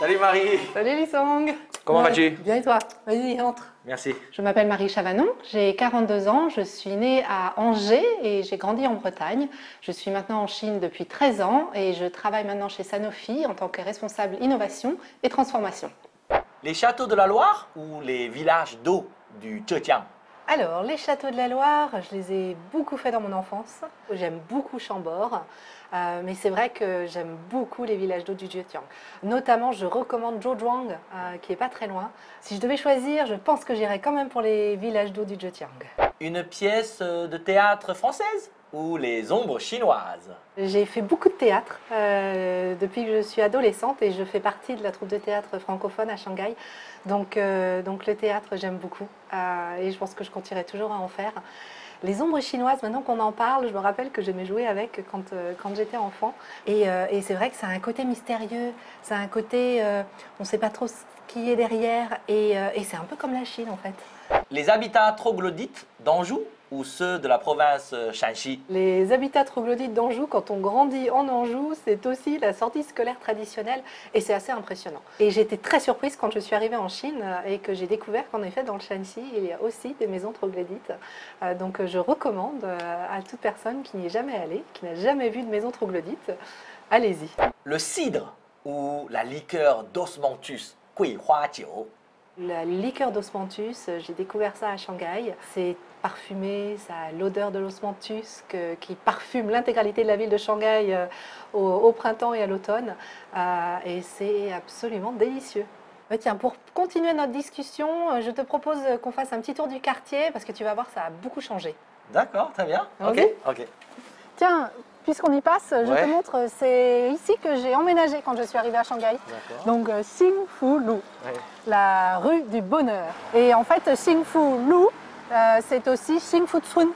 Salut Marie. Salut Lisong. Comment vas-tu? Bien et toi? Vas-y, entre. Merci. Je m'appelle Marie Chavanon, j'ai 42 ans, je suis née à Angers et j'ai grandi en Bretagne. Je suis maintenant en Chine depuis 13 ans et je travaille maintenant chez Sanofi en tant que responsable innovation et transformation. Les châteaux de la Loire ou les villages d'eau du Zhejiang? Alors, les châteaux de la Loire, je les ai beaucoup faits dans mon enfance. J'aime beaucoup Chambord, mais c'est vrai que j'aime beaucoup les villages d'eau du Zhejiang. Notamment, je recommande Zhouzhuang, qui est pas très loin. Si je devais choisir, je pense que j'irais quand même pour les villages d'eau du Zhejiang. Une pièce de théâtre française ou les ombres chinoises? J'ai fait beaucoup de théâtre depuis que je suis adolescente et je fais partie de la troupe de théâtre francophone à Shanghai. Donc le théâtre, j'aime beaucoup et je pense que je continuerai toujours à en faire. Les ombres chinoises, maintenant qu'on en parle, je me rappelle que j'aimais jouer avec quand j'étais enfant. Et c'est vrai que ça a un côté mystérieux, ça a un côté, on ne sait pas trop ce qui est derrière et c'est un peu comme la Chine en fait. Les habitats troglodytes d'Anjou ou ceux de la province Shanxi? Les habitats troglodytes d'Anjou, quand on grandit en Anjou, c'est aussi la sortie scolaire traditionnelle et c'est assez impressionnant. Et j'ai été très surprise quand je suis arrivée en Chine et que j'ai découvert qu'en effet dans le Shanxi, il y a aussi des maisons troglodytes. Donc je recommande à toute personne qui n'y est jamais allée, qui n'a jamais vu de maison troglodyte, allez-y. Le cidre ou la liqueur d'osmanthus, Guihua Jiu? La liqueur d'osmanthus, j'ai découvert ça à Shanghai. C'est parfumé, ça a l'odeur de l'osmanthus qui parfume l'intégralité de la ville de Shanghai au printemps et à l'automne. Et c'est absolument délicieux. Tiens, pour continuer notre discussion, je te propose qu'on fasse un petit tour du quartier parce que tu vas voir, ça a beaucoup changé. D'accord, très bien. Ok. Tiens, puisqu'on y passe, je te montre, c'est ici que j'ai emménagé quand je suis arrivée à Shanghai. Donc Xingfu Lu, la rue du bonheur. Et en fait, Xingfu Lu, c'est aussi Xingfu Cun.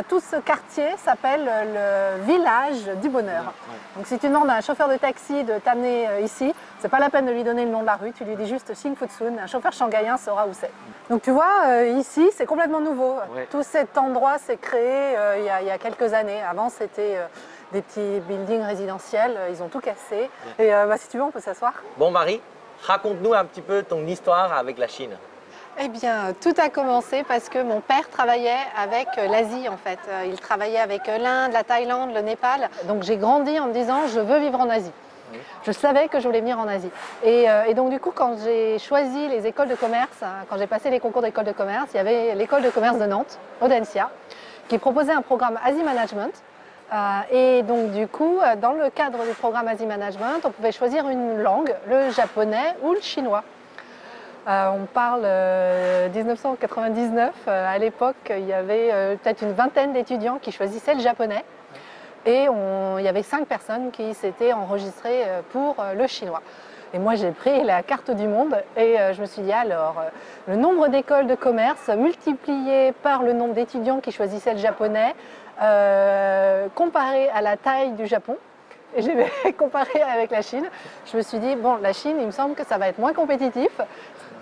Tout ce quartier s'appelle le village du bonheur. Donc si tu demandes à un chauffeur de taxi de t'amener ici, c'est pas la peine de lui donner le nom de la rue, tu lui dis juste Xingfu Cun, un chauffeur shanghaïen saura où c'est. Donc tu vois, ici c'est complètement nouveau. Tout cet endroit s'est créé il y a quelques années. Avant c'était des petits buildings résidentiels, ils ont tout cassé. Et si tu veux, on peut s'asseoir. Bon Marie, raconte-nous un petit peu ton histoire avec la Chine. Eh bien, tout a commencé parce que mon père travaillait avec l'Asie en fait. Il travaillait avec l'Inde, la Thaïlande, le Népal. Donc j'ai grandi en me disant je veux vivre en Asie. Je savais que je voulais venir en Asie. Et donc du coup, quand j'ai choisi les écoles de commerce, quand j'ai passé les concours d'école de commerce, il y avait l'école de commerce de Nantes, Audencia, qui proposait un programme Asie Management. Et donc du coup, dans le cadre du programme Asie Management, on pouvait choisir une langue, le japonais ou le chinois. On parle 1999, à l'époque il y avait peut-être une vingtaine d'étudiants qui choisissaient le japonais et il y avait 5 personnes qui s'étaient enregistrées pour le chinois. Et moi j'ai pris la carte du monde et je me suis dit alors, le nombre d'écoles de commerce multiplié par le nombre d'étudiants qui choisissaient le japonais comparé à la taille du Japon. Et j'ai comparé avec la Chine. Je me suis dit, bon, la Chine, il me semble que ça va être moins compétitif.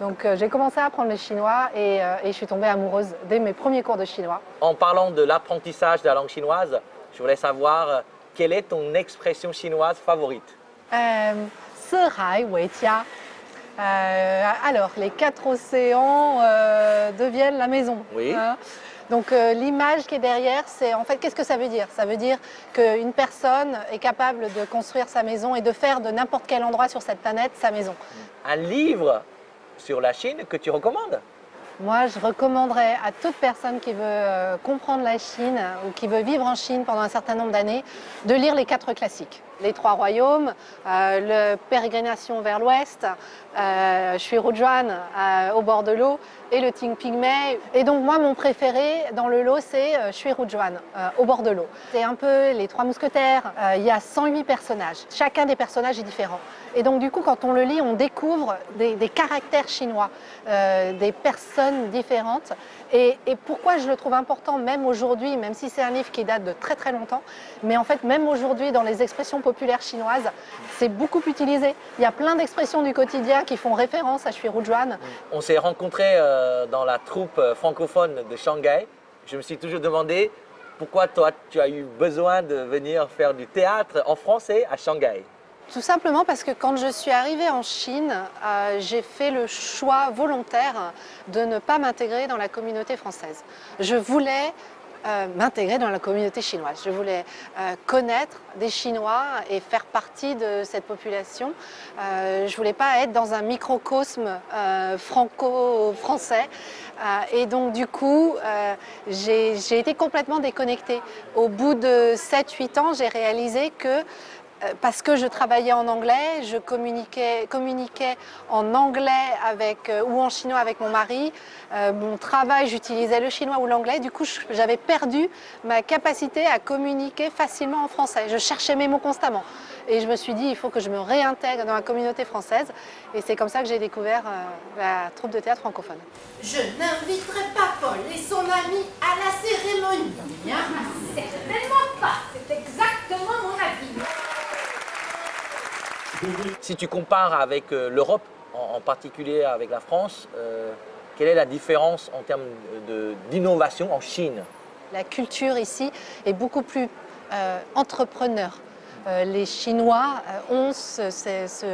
Donc j'ai commencé à apprendre le chinois et je suis tombée amoureuse dès mes premiers cours de chinois. En parlant de l'apprentissage de la langue chinoise, je voulais savoir quelle est ton expression chinoise favorite? Sehai wei jia. Alors, les 4 océans deviennent la maison. Oui. Donc l'image qui est derrière, c'est en fait, qu'est-ce que ça veut dire? Ça veut dire qu'une personne est capable de construire sa maison et de faire de n'importe quel endroit sur cette planète sa maison. Un livre sur la Chine que tu recommandes? Moi, je recommanderais à toute personne qui veut comprendre la Chine ou qui veut vivre en Chine pendant un certain nombre d'années de lire les 4 classiques. Les 3 royaumes, le Pérégrination vers l'ouest, Shui-Rujuan au bord de l'eau et le Ting Pingmei. Et donc moi, mon préféré dans le lot, c'est Shui-Rujuan au bord de l'eau. C'est un peu les 3 mousquetaires. Il y a 108 personnages. Chacun des personnages est différent. Et donc du coup, quand on le lit, on découvre des caractères chinois, des personnes différentes. Et pourquoi je le trouve important, même aujourd'hui, même si c'est un livre qui date de très très longtemps, mais en fait, même aujourd'hui, dans les expressions populaires chinoises, c'est beaucoup utilisé. Il y a plein d'expressions du quotidien qui font référence à Shui-Rujuan. On s'est rencontrés dans la troupe francophone de Shanghai. Je me suis toujours demandé pourquoi toi, tu as eu besoin de venir faire du théâtre en français à Shanghai. Tout simplement parce que quand je suis arrivée en Chine, j'ai fait le choix volontaire de ne pas m'intégrer dans la communauté française. Je voulais m'intégrer dans la communauté chinoise. Je voulais connaître des Chinois et faire partie de cette population. Je ne voulais pas être dans un microcosme franco-français. Et donc du coup, j'ai été complètement déconnectée. Au bout de 7-8 ans, j'ai réalisé que parce que je travaillais en anglais, je communiquais en anglais ou en chinois avec mon mari. Mon travail, j'utilisais le chinois ou l'anglais. Du coup, j'avais perdu ma capacité à communiquer facilement en français. Je cherchais mes mots constamment. Et je me suis dit, il faut que je me réintègre dans la communauté française. Et c'est comme ça que j'ai découvert la troupe de théâtre francophone. Je n'inviterai pas Paul et son ami à la cérémonie. Certainement pas. C'est exactement mon avis. Si tu compares avec l'Europe, en particulier avec la France, quelle est la différence en termes d'innovation en Chine? La culture ici est beaucoup plus entrepreneur. Les Chinois ont cet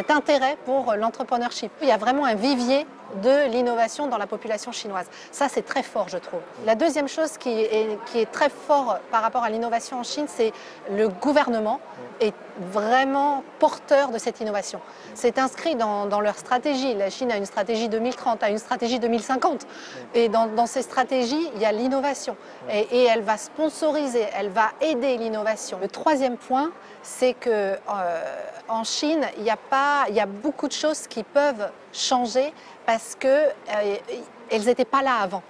intérêt pour l'entrepreneurship. Il y a vraiment un vivier de l'innovation dans la population chinoise. Ça, c'est très fort, je trouve. La deuxième chose qui est très fort par rapport à l'innovation en Chine, c'est le gouvernement est vraiment porteur de cette innovation. C'est inscrit dans leur stratégie. La Chine a une stratégie 2030, a une stratégie 2050. Et dans ces stratégies, il y a l'innovation. Et elle va sponsoriser, elle va aider l'innovation. Le troisième point, c'est qu'en Chine, il y a beaucoup de choses qui peuvent changer parce qu'elles n'étaient pas là avant.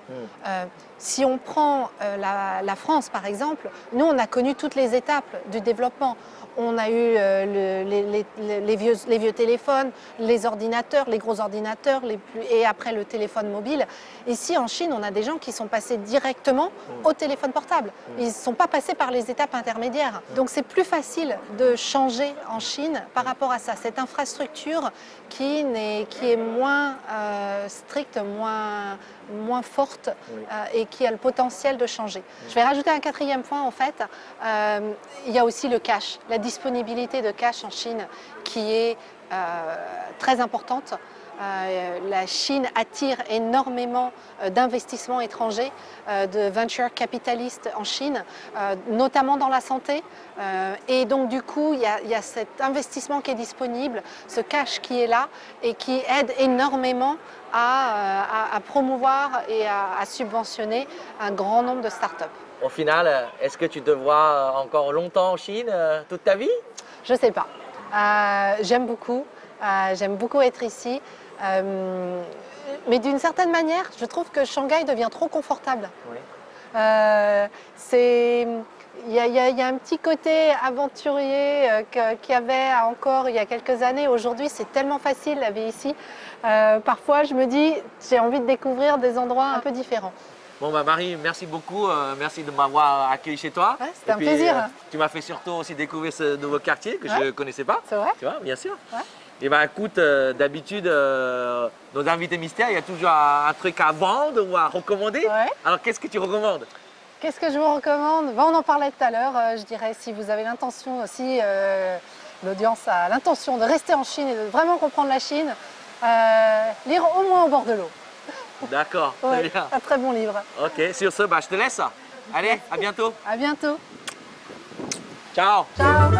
Si on prend la France, par exemple, nous, on a connu toutes les étapes du développement. On a eu les vieux téléphones, les ordinateurs, les gros ordinateurs, et après le téléphone mobile. Ici, en Chine, on a des gens qui sont passés directement au téléphone portable. Ils ne sont pas passés par les étapes intermédiaires. Donc c'est plus facile de changer en Chine par rapport à ça. Cette infrastructure qui est moins stricte, moins forte et qui a le potentiel de changer. Je vais rajouter un quatrième point en fait. Il y a aussi le cash, la disponibilité de cash en Chine qui est très importante. La Chine attire énormément d'investissements étrangers, de venture capitalistes en Chine, notamment dans la santé. Et donc du coup, il y a cet investissement qui est disponible, ce cash qui est là et qui aide énormément à promouvoir et à subventionner un grand nombre de startups. Au final, est-ce que tu te vois encore longtemps en Chine, toute ta vie? Je ne sais pas. J'aime beaucoup être ici. Mais d'une certaine manière, je trouve que Shanghai devient trop confortable. Oui. Il y a un petit côté aventurier qu'il y avait encore il y a quelques années. Aujourd'hui, c'est tellement facile la vie ici. Parfois, je me dis, j'ai envie de découvrir des endroits un peu différents. Bon, bah Marie, merci beaucoup. Merci de m'avoir accueilli chez toi. Ouais, c'était un plaisir. Tu m'as fait surtout aussi découvrir ce nouveau quartier que je ne connaissais pas. C'est vrai? Tu vois, bien sûr. Ouais. Et bah écoute, d'habitude, nos invités mystères, il y a toujours un truc à vendre ou à recommander. Ouais. Alors, qu'est-ce que tu recommandes? Qu'est-ce que je vous recommande? On en parlait tout à l'heure. Je dirais, si vous avez l'intention aussi, l'audience a l'intention de rester en Chine et de vraiment comprendre la Chine, lire Au moins au bord de l'eau. D'accord, Ouais, très bien. un très bon livre. Ok, sur ce, bah, je te laisse. Allez, à bientôt. À bientôt. Ciao. Ciao.